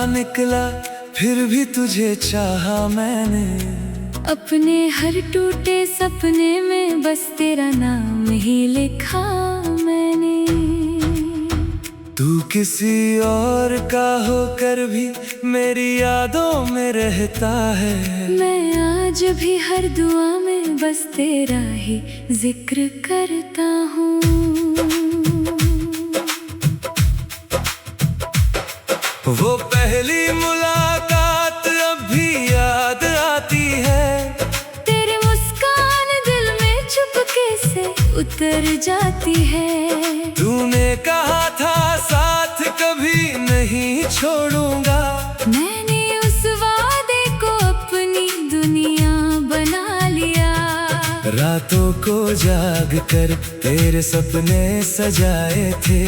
निकला फिर भी तुझे चाहा मैंने। अपने हर टूटे सपने में बस तेरा नाम ही लिखा मैंने। तू किसी और का होकर भी मेरी यादों में रहता है। मैं आज भी हर दुआ में बस तेरा ही जिक्र करता हूँ। वो पहली मुलाकात अब भी याद आती है। तेरी मुस्कान दिल में चुपके से उतर जाती है। तूने कहा था साथ कभी नहीं छोड़ूंगा। मैंने उस वादे को अपनी दुनिया बना लिया। रातों को जाग कर तेरे सपने सजाए थे।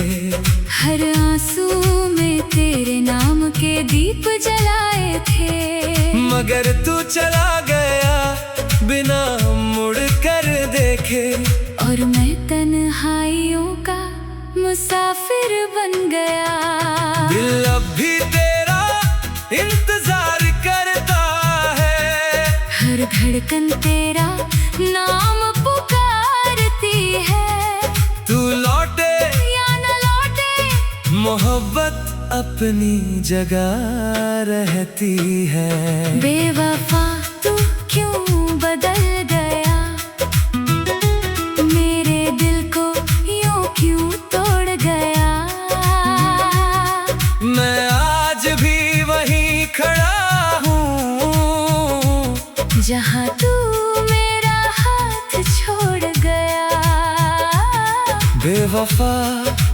हर आंसू में तेरे नाम के दीप जलाए थे। मगर तू चला गया बिना मुड़ कर देखे। और मैं तन्हाइयों का मुसाफिर बन गया। दिल अब भी तेरा इंतजार करता है। हर धड़कन तेरा नाम पुकारती है। तू लौटे या न लौटे मोहब्बत अपनी जगह रहती है। बेवफा तू क्यों बदल गया। मेरे दिल को यूं क्यों तोड़ गया। मैं आज भी वहीं खड़ा हूँ जहाँ तू मेरा हाथ छोड़ गया। बेवफा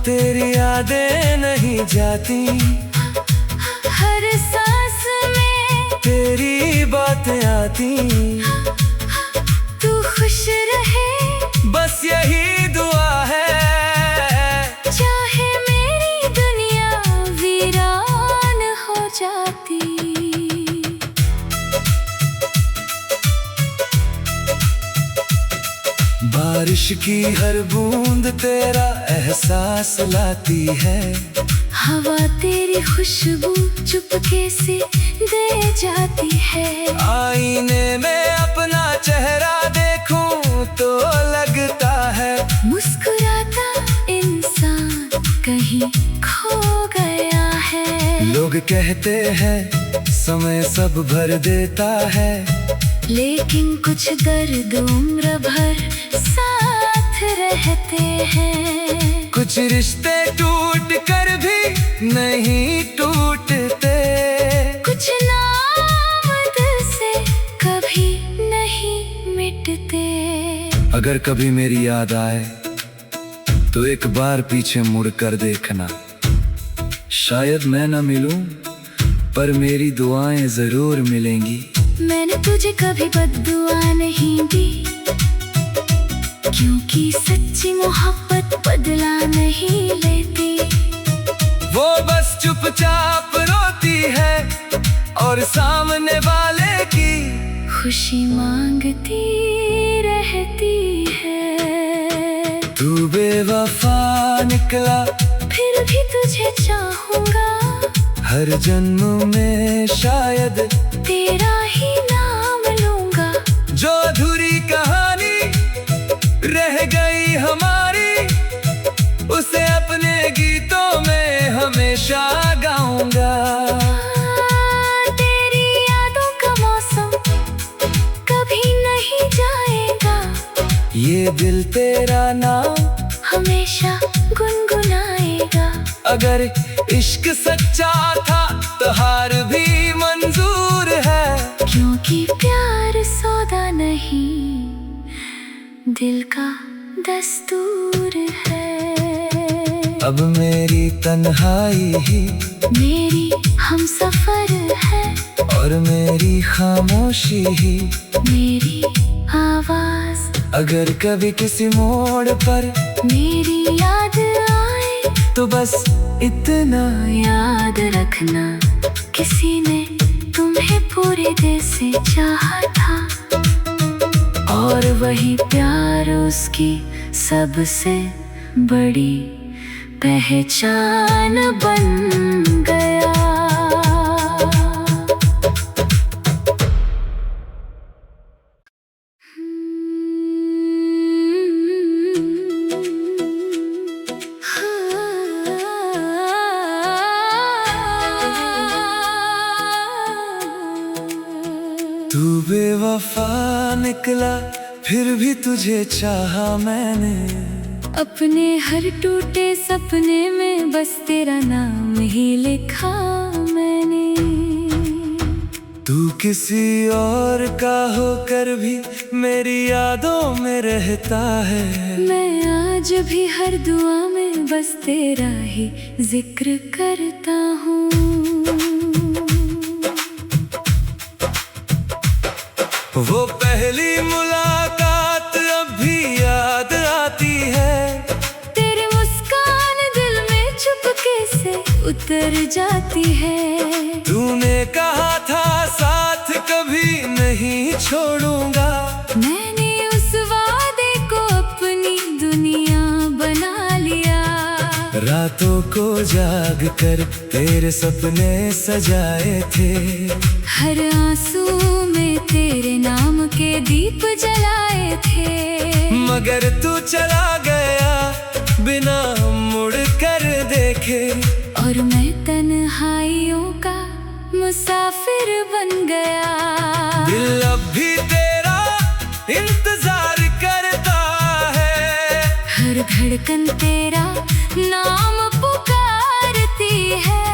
तेरी यादें नहीं जाती। हर सांस में तेरी बातें आती। तू खुश रहे बस यही दुआ है। चाहे मेरी दुनिया वीरान हो जाती। बारिश की हर बूंद तेरा एहसास लाती है। हवा तेरी खुशबू चुपके से दे जाती है। आईने में अपना चेहरा देखूं तो लगता है मुस्कुराता इंसान कहीं खो गया है। लोग कहते हैं समय सब भर देता है। लेकिन कुछ दर्द उम्र भर साथ रहते हैं। कुछ रिश्ते टूट कर भी नहीं टूटते। कुछ नाम दिल से कभी नहीं मिटते। अगर कभी मेरी याद आए तो एक बार पीछे मुड़ कर देखना। शायद मैं न मिलूं पर मेरी दुआएं जरूर मिलेंगी। मैंने तुझे कभी बद्दुआ नहीं दी। क्योंकि सच्ची मोहब्बत बदला नहीं लेती। वो बस चुपचाप रोती है और सामने वाले की खुशी मांगती रहती है। तू बेवफा निकला फिर भी तुझे चाहूंगा। हर जन्म में शायद तेरा ही नाम लूंगा। जो अधूरी कहानी रह गई हमारी उसे अपने गीतों में हमेशा गाऊंगा। तेरी यादों का मौसम कभी नहीं जाएगा। ये दिल तेरा नाम हमेशा गुनगुनाएगा। अगर इश्क सच्चा था तो हार भी मंजूर है। क्योंकि प्यार सौदा नहीं दिल का दस्तूर है। अब मेरी तन्हाई ही मेरी हमसफर है। और मेरी खामोशी ही मेरी आवाज। अगर कभी किसी मोड़ पर मेरी याद आए तो बस इतना याद रखना। किसी ने तुम्हें पूरे दिल से चाहा था। और वही प्यार उसकी सबसे बड़ी पहचान बन गया। तू बेवफा निकला फिर भी तुझे चाहा मैंने। अपने हर टूटे सपने में बस तेरा नाम ही लिखा मैंने। तू किसी और का होकर भी मेरी यादों में रहता है। मैं आज भी हर दुआ में बस तेरा ही जिक्र करता हूँ। वो पहली मुलाकात अब भी याद आती है। तेरी मुस्कान दिल में चुपके से उतर जाती है। तूने कहा था साथ कभी नहीं छोड़ूंगा। मैंने उस वादे को अपनी दुनिया बना लिया। रातों को जाग कर तेरे सपने सजाए थे। हर आंसू में तेरे नाम के दीप जलाए थे। मगर तू चला गया बिना मुड़ कर देखे। और मैं तन्हाइयों का मुसाफिर बन गया। दिल अब भी तेरा इंतजार करता है। हर धड़कन तेरा नाम पुकारती है।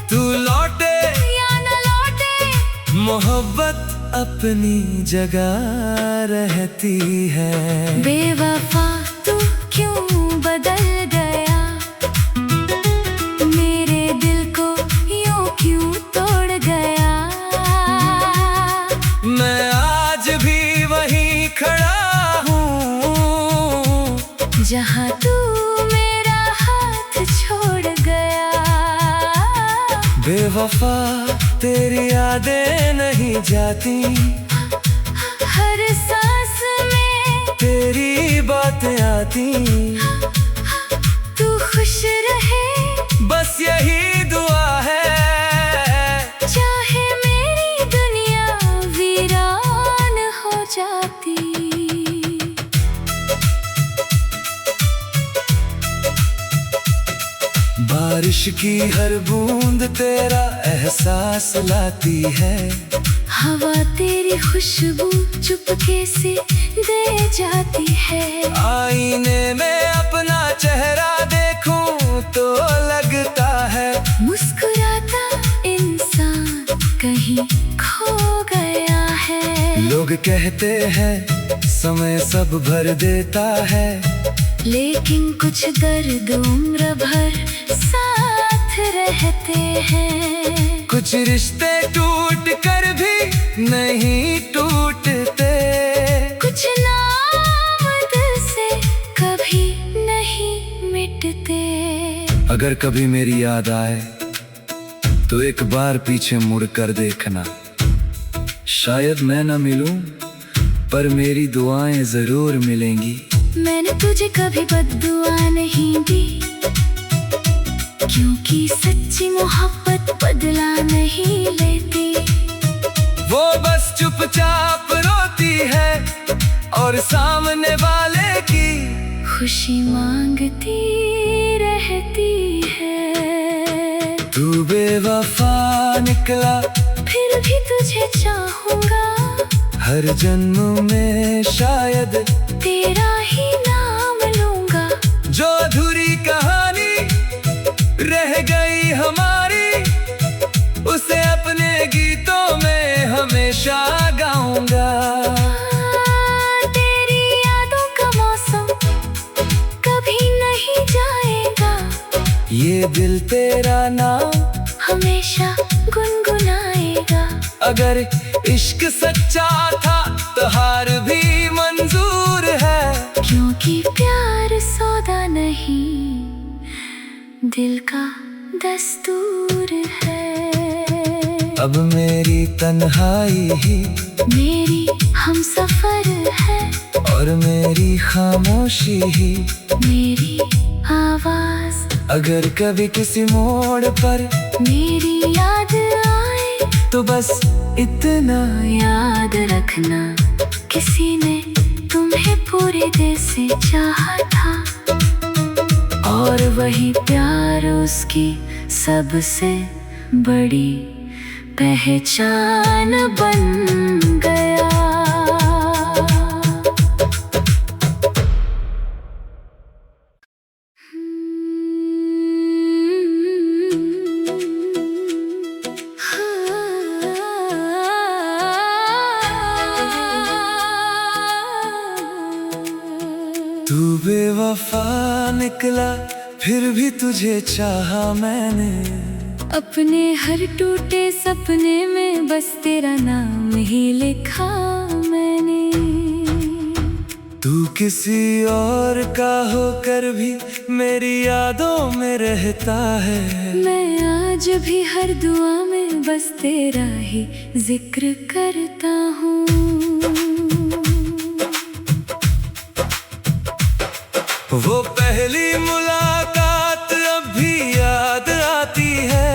तू लौटे या न लौटे मोहब्बत अपनी जगह रहती है। बेवफा तू क्यों बदल गया। मेरे दिल को यूं क्यों तोड़ गया। मैं आज भी वहीं खड़ा हूँ जहाँ तू मेरा हाथ छोड़ गया। बेवफा तेरी यादें नहीं जाती। हर सांस में तेरी बातें आती। तू खुश रहे बस यही दुआ है। चाहे मेरी दुनिया वीरान हो जाती। बारिश की हर बूंद तेरा एहसास लाती है। हवा तेरी खुशबू चुपके से दे जाती है। आईने में अपना चेहरा देखूं तो लगता है मुस्कुराता इंसान कहीं खो गया है। लोग कहते हैं समय सब भर देता है। लेकिन कुछ दर्द उम्र भर साथ रहते हैं। कुछ रिश्ते टूट कर भी नहीं टूटते। कुछ नाम दिल से कभी नहीं मिटते। अगर कभी मेरी याद आए तो एक बार पीछे मुड़ कर देखना। शायद मैं न मिलूं पर मेरी दुआएं जरूर मिलेंगी। मैंने तुझे कभी बद्दुआ नहीं दी। क्योंकि सच्ची मोहब्बत बदला नहीं लेती। वो बस चुपचाप रोती है और सामने वाले की खुशी मांगती रहती है। तू बेवफा निकला फिर भी तुझे चाहूंगा। हर जन्म में शायद तेरा ही नाम लूंगा। जो अधूरी कहानी रह गई हमारी उसे अपने गीतों में हमेशा गाऊंगा। तेरी यादों का मौसम कभी नहीं जाएगा। ये दिल तेरा नाम हमेशा गुनगुनाएगा। अगर इश्क सच्चा था तो हार भी मंजूर है। क्योंकि प्यार सौदा नहीं दिल का दस्तूर है। अब मेरी तन्हाई ही मेरी हमसफर है। और मेरी खामोशी ही मेरी आवाज। अगर कभी किसी मोड़ पर मेरी याद आए तो बस इतना याद रखना। किसी ने तुम्हें पूरे दिल से चाहा था। और वही प्यार उसकी सबसे बड़ी पहचान बन गया। तू बेवफा निकला फिर भी तुझे चाहा मैंने, अपने हर टूटे सपने में बस तेरा नाम ही लिखा मैंने। तू किसी और का होकर भी मेरी यादों में रहता है। मैं आज भी हर दुआ में बस तेरा ही जिक्र करता हूँ। वो पहली मुलाकात अब भी याद आती है,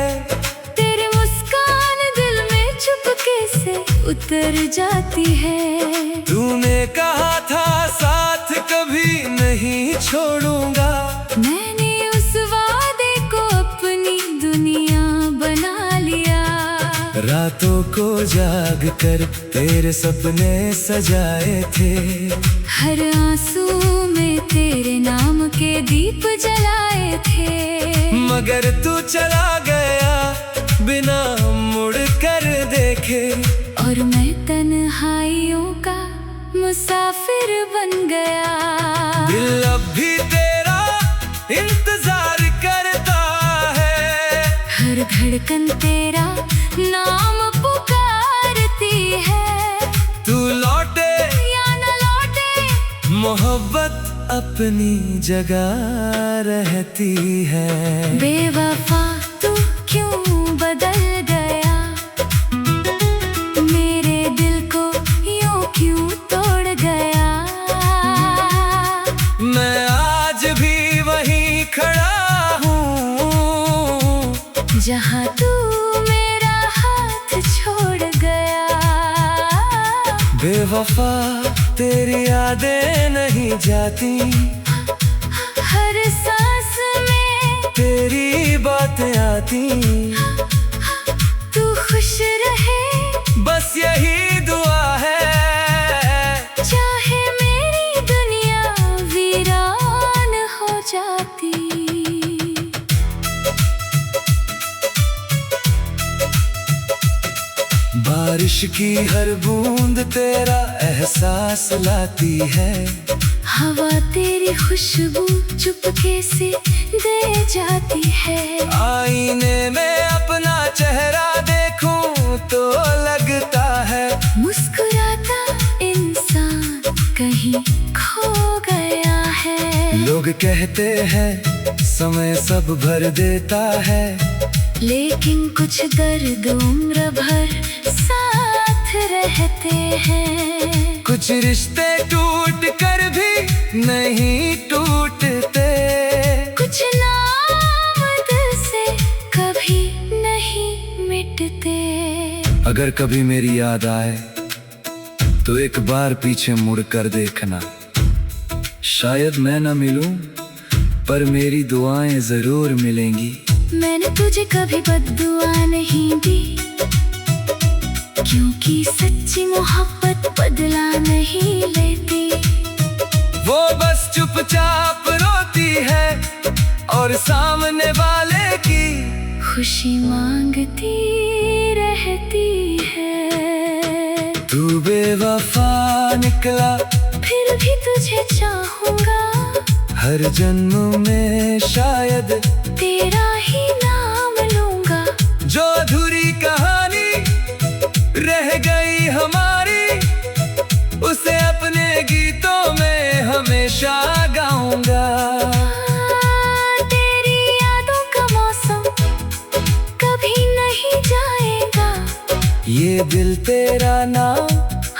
तेरी मुस्कान दिल में चुपके से उतर जाती है। तूने कहा था साथ कभी नहीं छोड़ूंगा, मैंने उस वादे को अपनी दुनिया बना लिया। रातों को जाग कर तेरे सपने सजाए थे, हर आंसू में तेरे नाम के दीप जलाए थे। मगर तू चला गया बिना मुड़ कर देखे, और मैं तन्हाइयों का मुसाफिर बन गया। दिल अब भी तेरा इंतजार करता है, हर धड़कन तेरा नाम पुकारती है। तू लौटे या न लौटे, मोहब्बत अपनी जगह रहती है। बेवफा तू क्यों बदल गया, मेरे दिल को यूं क्यों तोड़ गया। मैं आज भी वहीं खड़ा हूँ जहाँ तू मेरा हाथ छोड़ गया। बेवफा तेरी यादें नहीं जाती, हर सांस में तेरी बातें आती। तू खुश रहे बस यही दुआ है, चाहे मेरी दुनिया वीरान हो जाती। बारिश की हर बूंद तेरा एहसास लाती है, हवा तेरी खुशबू चुपके से दे जाती है। आईने में अपना चेहरा देखूं तो लगता है, मुस्कुराता इंसान कहीं खो गया है। लोग कहते हैं समय सब भर देता है, लेकिन कुछ दर्द उम्र भर साथ रहते हैं। कुछ रिश्ते टूट कर भी नहीं टूटते, कुछ नाम दिल से कभी नहीं मिटते। अगर कभी मेरी याद आए तो एक बार पीछे मुड़ कर देखना, शायद मैं न मिलूं पर मेरी दुआएं जरूर मिलेंगी। मैंने तुझे कभी बद्दुआ नहीं दी, क्योंकि सच्ची मोहब्बत बदला नहीं लेती। वो बस चुपचाप रोती है और सामने वाले की खुशी मांगती रहती है। तू बेवफा निकला फिर भी तुझे चाहूंगा, हर जन्म में शायद तेरा ही नाम लूंगा। जो अधूरी कहानी रह गई हमारी, उसे अपने गीतों में हमेशा गाऊंगा। तेरी यादों का मौसम कभी नहीं जाएगा, ये दिल तेरा नाम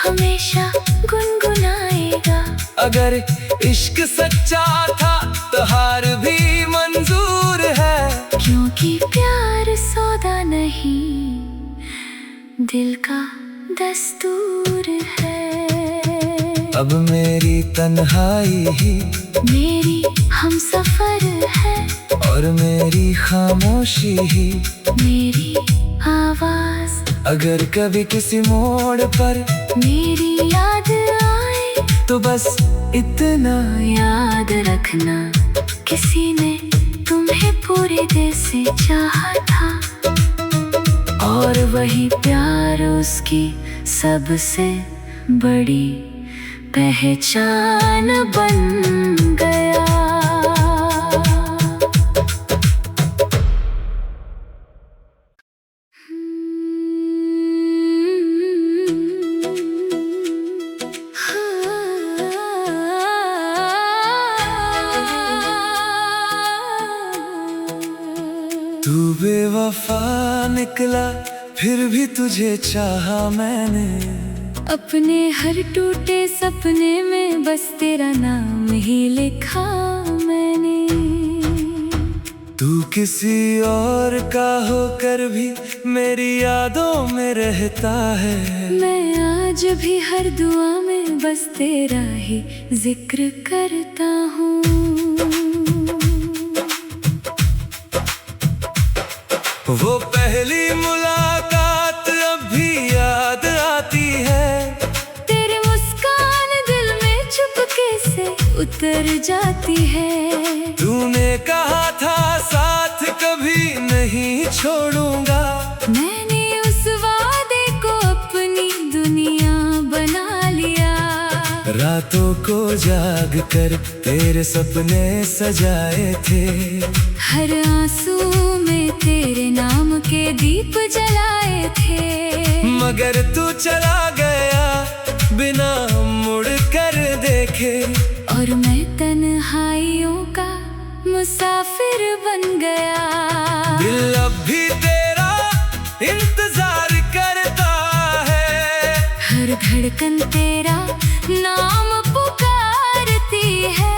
हमेशा गुनगुनाएगा। अगर इश्क सच्चा था तो हार भी मंजूर है, क्योंकि प्यार सौदा नहीं दिल का दस्तूर है। अब मेरी तन्हाई ही मेरी हमसफर है, और मेरी खामोशी ही मेरी आवाज अगर कभी किसी मोड़ पर मेरी याद आए तो बस इतना याद रखना, किसी ने तुम्हें पूरे दिल से चाहा था, और वही प्यार उसकी सबसे बड़ी पहचान बन गया। तू बेवफा निकला फिर भी तुझे चाहा मैंने, अपने हर टूटे सपने में बस तेरा नाम ही लिखा मैंने। तू किसी और का होकर भी मेरी यादों में रहता है, मैं आज भी हर दुआ में बस तेरा ही जिक्र करता हूँ। वो पहली मुलाकात अब भी याद आती है, तेरी मुस्कान दिल में चुपके से उतर जाती है। तूने कहा था साथ कभी नहीं छोड़ूंगा, मैंने उस वादे को अपनी दुनिया बना लिया। रातों को जाग कर तेरे सपने सजाए थे, हर आंसू में तेरे नाम के दीप जलाए थे। मगर तू चला गया बिना मुड़ कर देखे, और मैं तन्हाइयों का मुसाफिर बन गया। दिल अब भी तेरा इंतजार करता है, हर धड़कन तेरा नाम पुकारती है।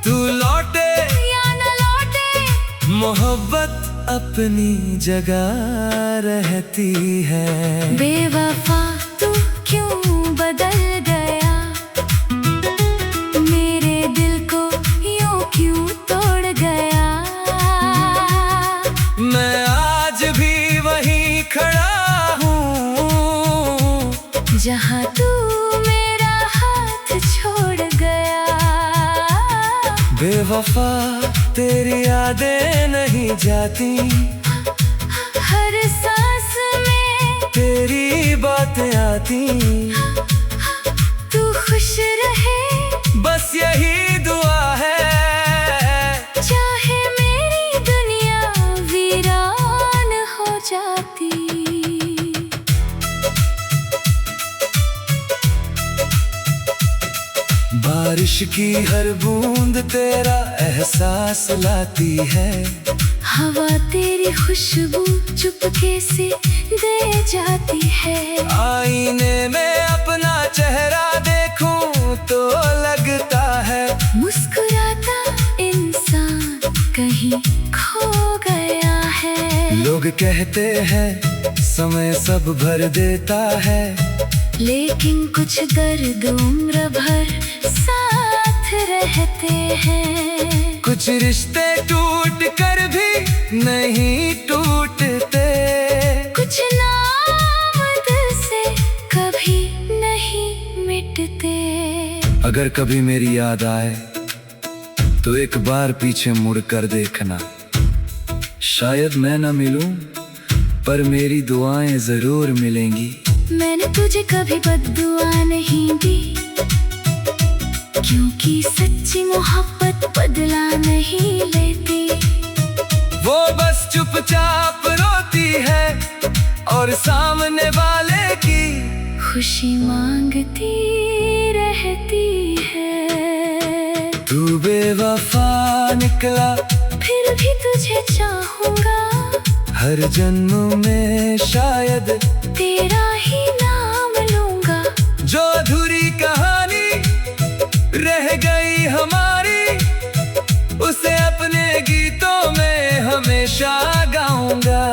तू लौटे या न लौटे मोहब्बत अपनी जगह रहती है। बेवफा तू क्यों बदल गया, मेरे दिल को यूं क्यों तोड़ गया। मैं आज भी वहीं खड़ा हूँ जहाँ तू मेरा हाथ छोड़ गया। बेवफा तेरी यादें नहीं जाती, हर सांस में तेरी बातें आती। तू खुश रहे बस यही दुआ है, चाहे मेरी दुनिया वीरान हो जाती। बारिश की हर बूंद तेरा एहसास लाती है, हवा तेरी खुशबू चुपके से दे जाती है। आईने में अपना चेहरा देखूं तो लगता है, मुस्कुराता इंसान कहीं खो गया है। लोग कहते हैं समय सब भर देता है, लेकिन कुछ दर्द उम्र भर साथ रहते हैं। कुछ रिश्ते टूट कर भी नहीं टूटते, कुछ नाम दिल से कभी नहीं मिटते। अगर कभी मेरी याद आए तो एक बार पीछे मुड़ कर देखना, शायद मैं न मिलूं पर मेरी दुआएं जरूर मिलेंगी। मैंने तुझे कभी बद्दुआ नहीं दी, क्योंकि सच्ची मोहब्बत बदला नहीं लेती। वो बस चुपचाप रोती है और सामने वाले की खुशी मांगती रहती है। तू बेवफा निकला फिर भी तुझे चाहूंगा, हर जन्म में शायद तेरा ही नाम लूंगा। जो अधूरी कहानी रह गई हमारी, उसे अपने गीतों में हमेशा गाऊंगा।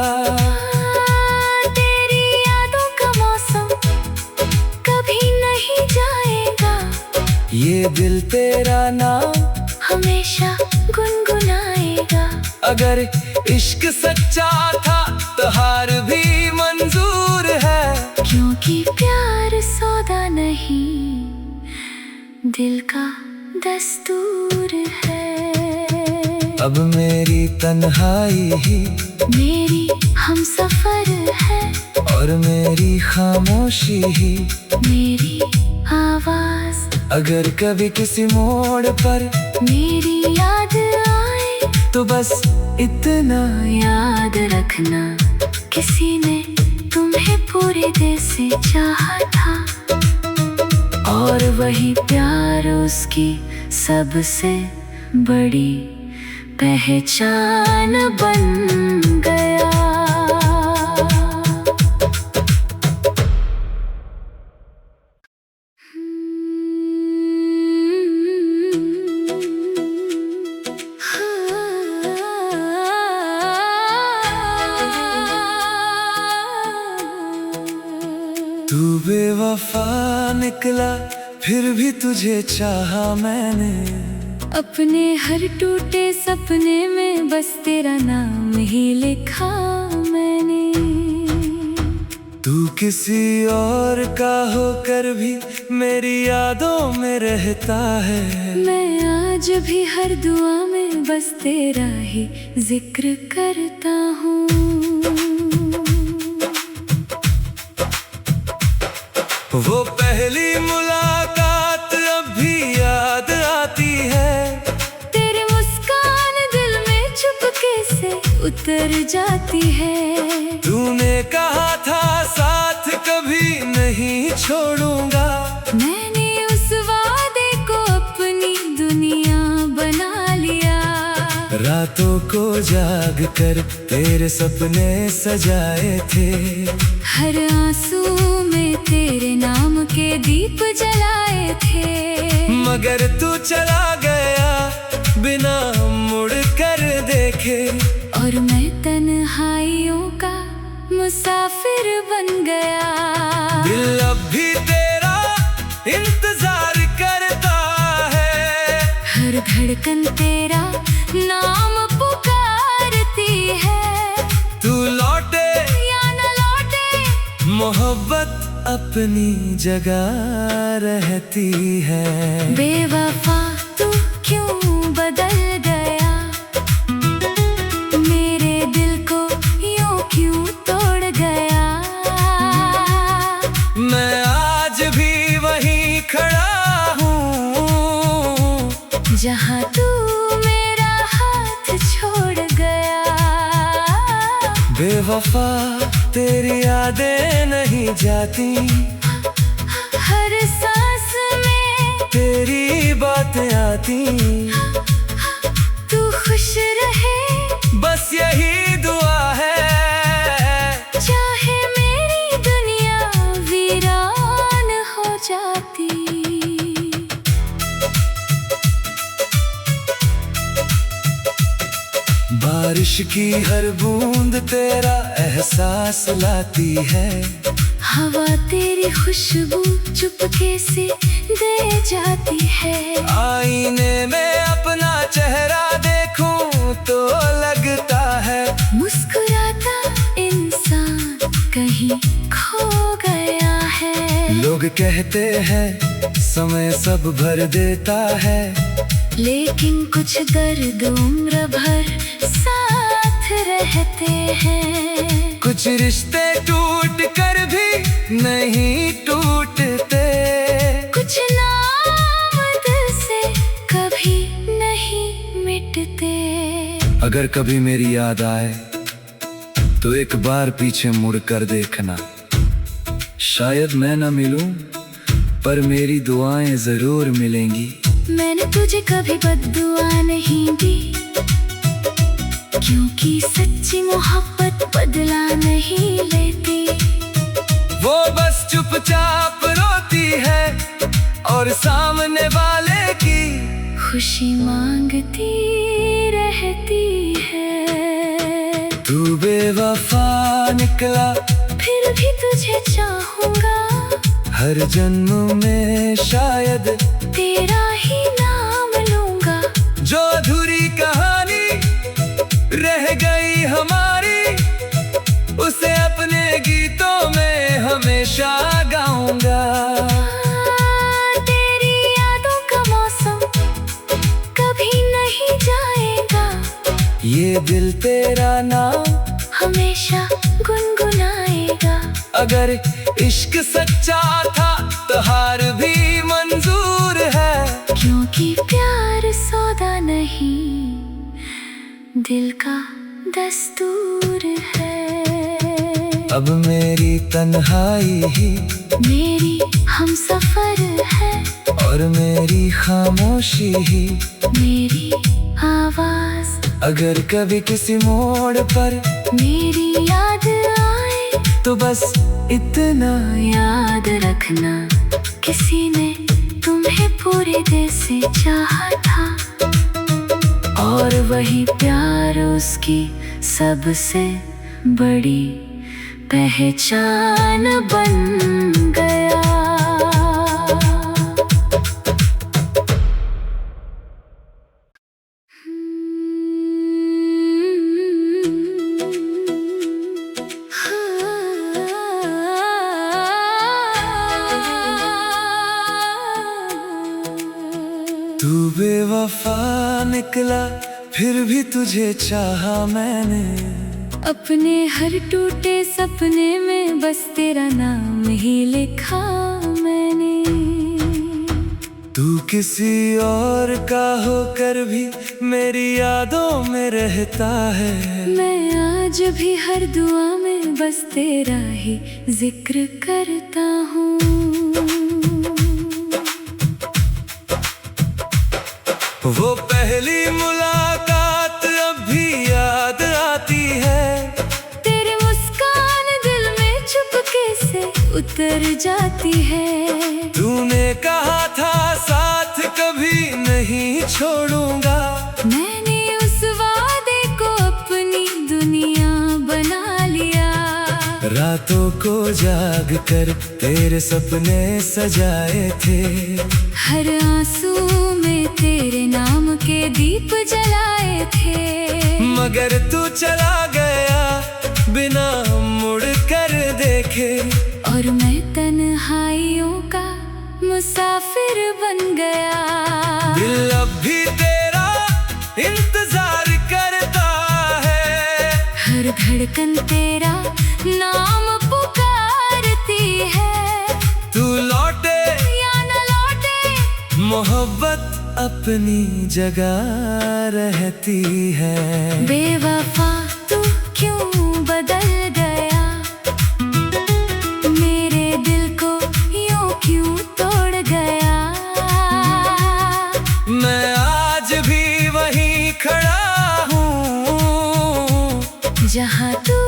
तेरी यादों का मौसम कभी नहीं जाएगा, ये दिल तेरा नाम हमेशा गुनगुनाएगा। अगर इश्क सच्चा था तो हार भी मंजूर क्योंकि प्यार सौदा नहीं, दिल का दस्तूर है। अब मेरी तन्हाई ही मेरी हमसफर है, और मेरी खामोशी ही मेरी आवाज। अगर कभी किसी मोड़ पर मेरी याद आए तो बस इतना याद रखना, किसी ने तुम्हें पूरे दिल से चाहा था, और वही प्यार उसकी सबसे बड़ी पहचान बन गया। तू बेवफा निकला, फिर भी तुझे चाहा मैंने। अपने हर टूटे सपने में बस तेरा नाम ही लिखा मैंने। तू किसी और का होकर भी मेरी यादों में रहता है। मैं आज भी हर दुआ में बस तेरा ही जिक्र करता हूँ। वो पहली मुलाकात अब भी याद आती है। तेरी मुस्कान दिल में चुपके से उतर जाती है। तूने कहा था साथ कभी नहीं छोड़ूंगा। मैंने उस वादे को अपनी दुनिया बना लिया। रातों को जाग कर तेरे सपने सजाए थे। हर आंसू में तेरे नाम के दीप जलाए थे। मगर तू चला गया बिना मुड़ कर देखे। और मैं तन्हाइयों का मुसाफिर बन गया। दिल अब भी तेरा इंतजार करता है। हर धड़कन तेरा नाम पुकारती है। तू लौटे या न लौटे, मोहब्बत अपनी जगह रहती है। बेवफा तू क्यों बदल गया, मेरे दिल को यूं क्यों तोड़ गया। मैं आज भी वहीं खड़ा हूँ जहाँ तू मेरा हाथ छोड़ गया। बेवफा तेरी यादें नहीं जाती। हर सांस में तेरी बातें आती। तू खुश रहे बस यही दुआ है। चाहे मेरी दुनिया वीरान हो जाती। बारिश की हर बूंद तेरा एहसास लाती है। हवा तेरी खुशबू चुपके से दे जाती है। आईने में अपना चेहरा देखूं तो लगता है मुस्कुराता इंसान कहीं खो गया है। लोग कहते हैं समय सब भर देता है। लेकिन कुछ दर्द उम्र भर साथ रहते हैं। कुछ रिश्ते टूट कर भी नहीं टूटते। कुछ नाम दिल से कभी नहीं मिटते। अगर कभी मेरी याद आए तो एक बार पीछे मुड़ कर देखना। शायद मैं न मिलूं पर मेरी दुआएं जरूर मिलेंगी। मैंने तुझे कभी बद्दुआ नहीं दी, क्योंकि सच्ची मोहब्बत बदला नहीं लेती। वो बस चुपचाप रोती है और सामने वाले की खुशी मांगती रहती है। तू बेवफा निकला, फिर भी तुझे चाहूंगा। हर जन्म में शायद तेरा ही नाम लूंगा। जो अधूरी कहानी रह गई हमारी, उसे अपने गीतों में हमेशा तेरा नाम हमेशा गुनगुनाएगा। अगर इश्क सच्चा था तो हार भी मंजूर है, क्योंकि प्यार सौदा नहीं दिल का दस्तूर है। अब मेरी तन्हाई ही मेरी हमसफर है, और मेरी खामोशी ही मेरी आवाज। अगर कभी किसी मोड़ पर मेरी याद आए तो बस इतना याद रखना, किसी ने तुम्हें पूरे दिल से चाहा था, और वही प्यार उसकी सबसे बड़ी पहचान बन गया। तू बेवफा निकला फिर भी तुझे चाहा मैंने, अपने हर टूटे सपने में बस तेरा नाम ही लिखा मैंने। तू किसी और का होकर भी मेरी यादों में रहता है। मैं आज भी हर दुआ में बस तेरा ही जिक्र करता हूँ। वो पहली मुलाकात अब भी याद आती है, तेरी मुस्कान दिल में चुपके से उतर जाती है। तूने कहा था साथ कभी नहीं छोड़ूंगा, मैंने उस वादे को अपनी दुनिया बना लिया। रातों को जाग कर तेरे सपने सजाए थे, हर आंसू में तेरे नाम के दीप जलाए थे। मगर तू चला गया बिना मुड़ कर देखे, और मैं तन्हाइयों का मुसाफिर बन गया। दिल अब भी तेरा इंतजार करता है, हर धड़कन तेरा नाम पुकारती है। तू लौटे या न लौटे मोहब्बत अपनी जगह रहती है। बेवफा तू क्यों बदल गया, मेरे दिल को यूं क्यों तोड़ गया। मैं आज भी वहीं खड़ा हूँ जहाँ तू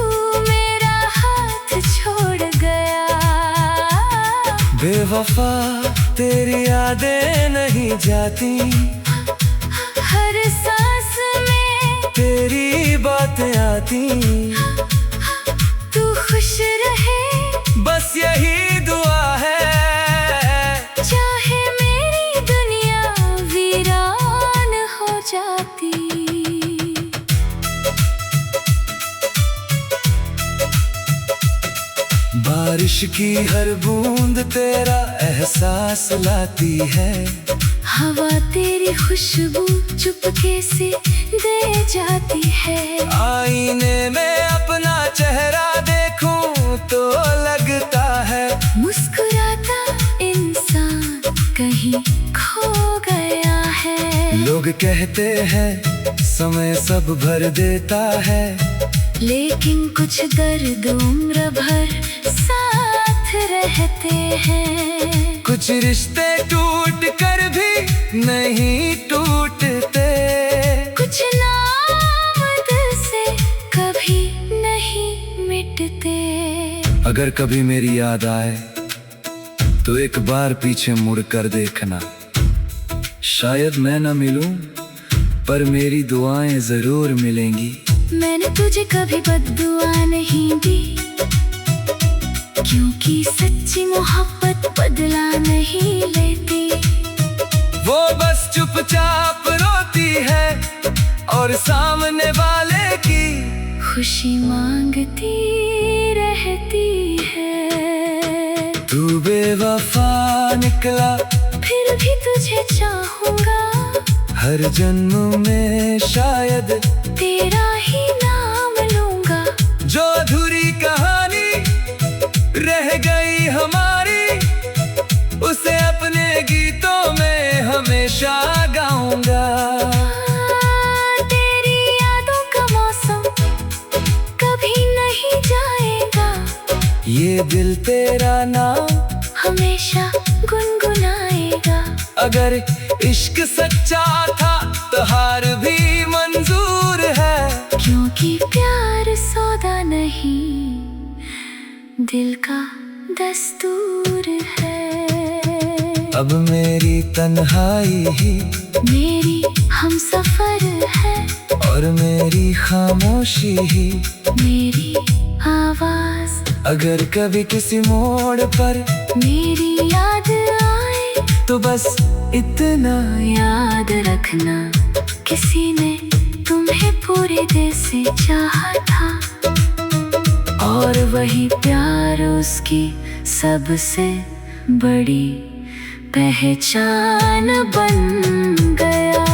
मेरा हाथ छोड़ गया। बेवफा तेरी यादें नहीं जाती, हर सांस में तेरी बातें आती। तू खुश रहे बस यही दुआ है, चाहे मेरी दुनिया वीरान हो जाती। बारिश की हर बूंद तेरा एहसास लाती है, हवा तेरी खुशबू चुपके से दे जाती है। आईने में अपना चेहरा देखूं तो लगता है, मुस्कुराता इंसान कहीं खो गया है। लोग कहते हैं समय सब भर देता है, लेकिन कुछ दर्द उम्र भर साथ रहते हैं। कुछ रिश्ते टूट कर भी नहीं टूटते, कुछ नाम दिल से कभी नहीं मिटते। अगर कभी मेरी याद आए तो एक बार पीछे मुड़ कर देखना, शायद मैं न मिलूं पर मेरी दुआएं जरूर मिलेंगी। मैंने तुझे कभी बद्दुआ नहीं दी, क्योंकि सच्ची मोहब्बत बदला नहीं लेती। वो बस चुपचाप रोती है और सामने वाले की खुशी मांगती रहती है। तू बेवफा निकला फिर भी तुझे चाहूंगा, हर जन्म में शायद तेरा ही नाम अधूरी कहानी रह गई हमारी, उसे अपने गीतों में हमेशा गाऊंगा। तेरी यादों का मौसम कभी नहीं जाएगा, ये दिल तेरा नाम हमेशा गुनगुनाएगा। अगर इश्क सच्चा था तो हार भी मंजूर है, क्योंकि प्यार सौदा नहीं दिल का दस्तूर है। अब मेरी तन्हाई ही मेरी हमसफर है, और मेरी खामोशी ही मेरी आवाज। अगर कभी किसी मोड़ पर मेरी याद आए तो बस इतना याद रखना, किसी ने तुम्हें पूरे दिल से चाहा था, और वही प्यार उसकी सबसे बड़ी पहचान बन गया।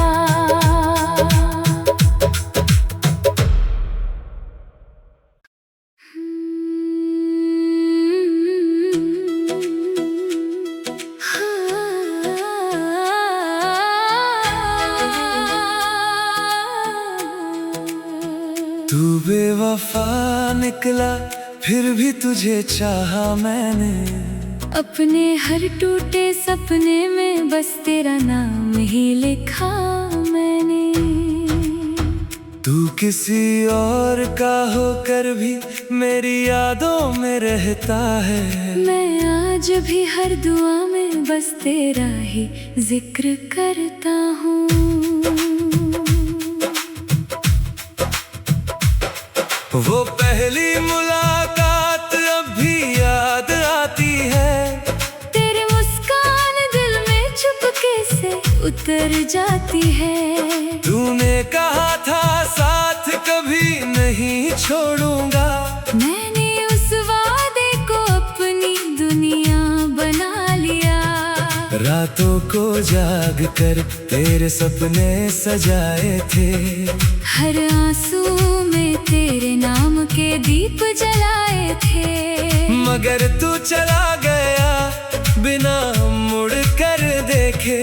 तू बेवफा निकला फिर भी तुझे चाहा मैंने, अपने हर टूटे सपने में बस तेरा नाम ही लिखा मैंने। तू किसी और का होकर भी मेरी यादों में रहता है, मैं आज भी हर दुआ में बस तेरा ही जिक्र करता हूँ। वो पहली मुलाकात अब भी याद आती है, तेरी मुस्कान दिल में चुपके से उतर जाती है। तूने कहा था साथ कभी नहीं छोड़ूंगा, मैंने उस वादे को अपनी दुनिया बना लिया। रातों को जाग कर तेरे सपने सजाए थे, हर आंसू में तेरे नाम के दीप जलाए थे। मगर तू चला गया बिना मुड़ कर देखे,